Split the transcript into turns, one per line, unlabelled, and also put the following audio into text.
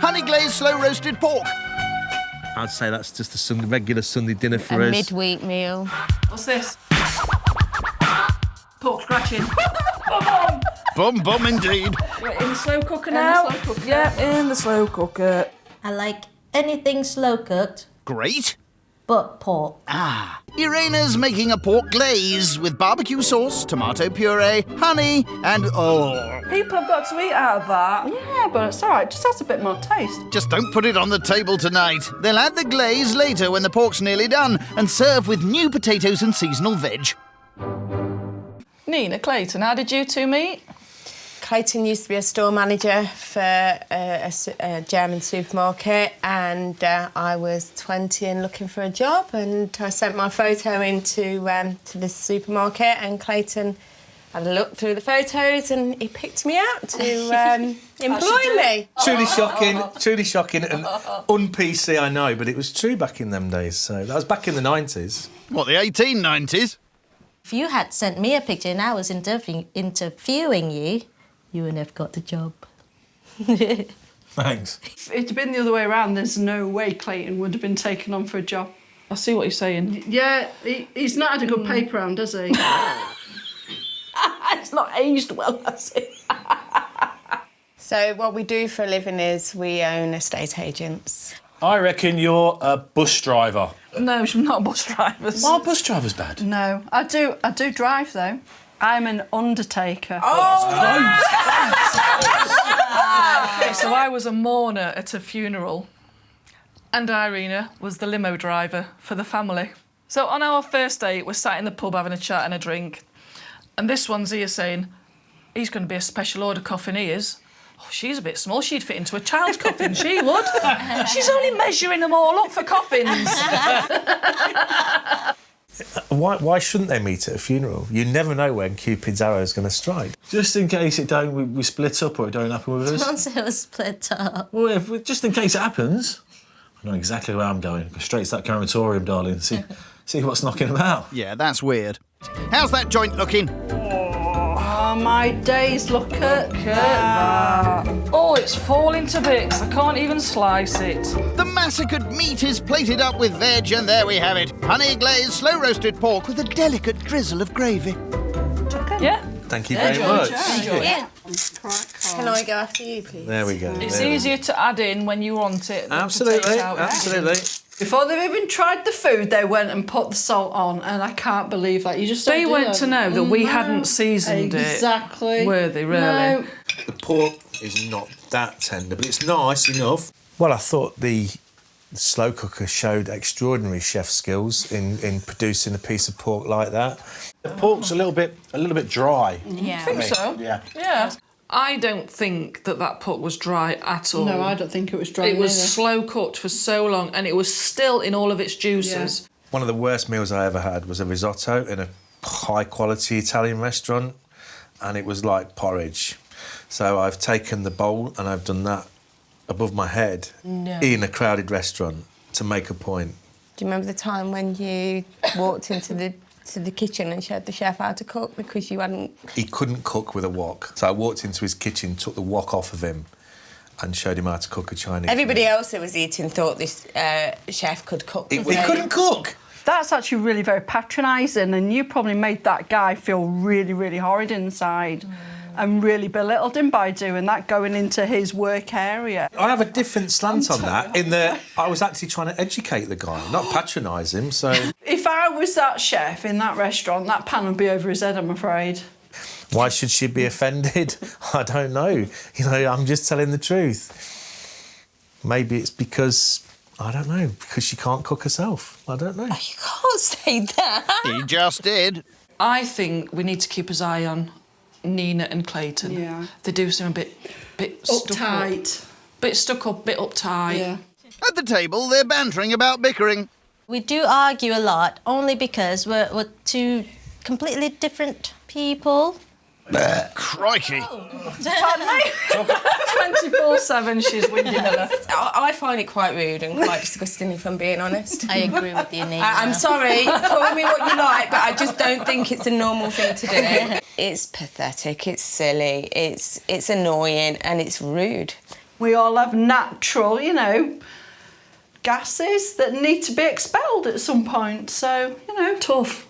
honey glazed slow roasted pork.
I'd say that's just a regular Sunday dinner for us.
A midweek meal.
What's this? Pork scratching.
Bum indeed.
We're in the slow cooker now. Yeah, in the slow cooker.
I like anything slow cooked,
Great.
but pork.
Irena's making a pork glaze with barbecue sauce, tomato puree, honey, and
People have got to eat out of that. Yeah, but it's all right. It just has a bit more taste.
just don't put it on the table tonight. They'll add the glaze later when the pork's nearly done and serve with new potatoes and seasonal veg.
Nina, Clayton, how did you two meet?
Clayton used to be a store manager for a German supermarket, and I was 20 and looking for a job, and I sent my photo into to the supermarket, and Clayton had a look through the photos and he picked me out to employ me.
Truly shocking and un-PC, I know, but it was true back in them days. So that was back in the 90s.
What, the 1890s?
If you had sent me a picture and I was interviewing you, you would have got the job.
Thanks.
If it had been the other way around, there's no way Clayton would have been taken on for a job. I see what you're saying. Yeah, he's not had a good paper round, has he? It's not aged well, has it?
So what we do for a living is we own estate agents.
I reckon you're a bus driver.
No, I'm not a bus driver.
Why are bus drivers bad?
No, I do drive though. I'm an undertaker. Okay, so I was a mourner at a funeral, and Irina was the limo driver for the family. So on our first date, we're sat in the pub having a chat and a drink, and this one's here saying, he's going to be a special order coffin, he is. Oh, she's a bit small, she'd fit into a child's coffin, she would. She's only measuring them all up for coffins.
Why shouldn't they meet at a funeral? You never know when Cupid's arrow is going to strike. Just in case we split up or it don't happen with us.
Once it was split up.
Well, just in case it happens. I know exactly where I'm going. Go straight to that crematorium, darling. See what's knocking about.
Yeah, that's weird. How's that joint looking?
Oh, my days, look at that. Oh, it's falling to bits. I can't even slice it.
The massacred meat is plated up with veg, and there we have it. Honey glazed, slow roasted pork with a delicate drizzle of gravy.
Yeah?
Thank you very much.
Yeah.
Can I go after you, please?
There we go.
It's easier to add in when you want it than to
Absolutely,
take out.
absolutely.
Before they've even tried the food, they went and put the salt on, and I can't believe that. You just don't
They
do
weren't
that.
to know that we hadn't seasoned
Exactly.
it. Were they, really?
No.
The pork is not that tender, but it's nice enough. Well, I thought the slow cooker showed extraordinary chef skills in producing a piece of pork like that.
The pork's a little bit dry.
Yeah.
I think so.
Yeah.
Yeah.
I don't think that pork was dry at all.
No, I don't think it was dry.
It was
either.
slow cooked for so long, and it was still in all of its juices.
One of the worst meals I ever had was a risotto in a high-quality Italian restaurant, and it was like porridge. So I've taken the bowl and I've done that above my head in a crowded restaurant to make a point.
Do you remember the time when you walked into the kitchen and showed the chef how to cook because you hadn't...
He couldn't cook with a wok. So I walked into his kitchen, took the wok off of him and showed him how to cook a Chinese
Everybody
meal.
else that was eating thought this chef could cook.
He couldn't cook!
That's actually really very patronising, and you probably made that guy feel really, really horrid inside and really belittled him by doing that, going into his work area.
I have a different slant on that, in that I was actually trying to educate the guy, not patronise him, so...
If I was that chef in that restaurant, that pan would be over his head, I'm afraid.
Why should she be offended? I don't know. You know, I'm just telling the truth. Maybe it's because, I don't know, because she can't cook herself. I don't know.
You can't say that.
He just did.
I think we need to keep his eye on Nina and Clayton.
Yeah.
They do seem a bit stuck up.
Uptight.
Bit stuck up, bit uptight.
Yeah.
At the table, they're bantering about bickering.
We do argue a lot, only because we're two completely different people.
Crikey.
Pardon me? 24/7, she's winding her.
I find it quite rude and quite disgusting, if I'm being honest.
I agree with you, Nina.
I'm sorry, call me what you like, but I just don't think it's a normal thing to do. It's pathetic, it's silly, it's annoying and it's rude.
We all have natural, you know, gases that need to be expelled at some point. So, you know,
Tough.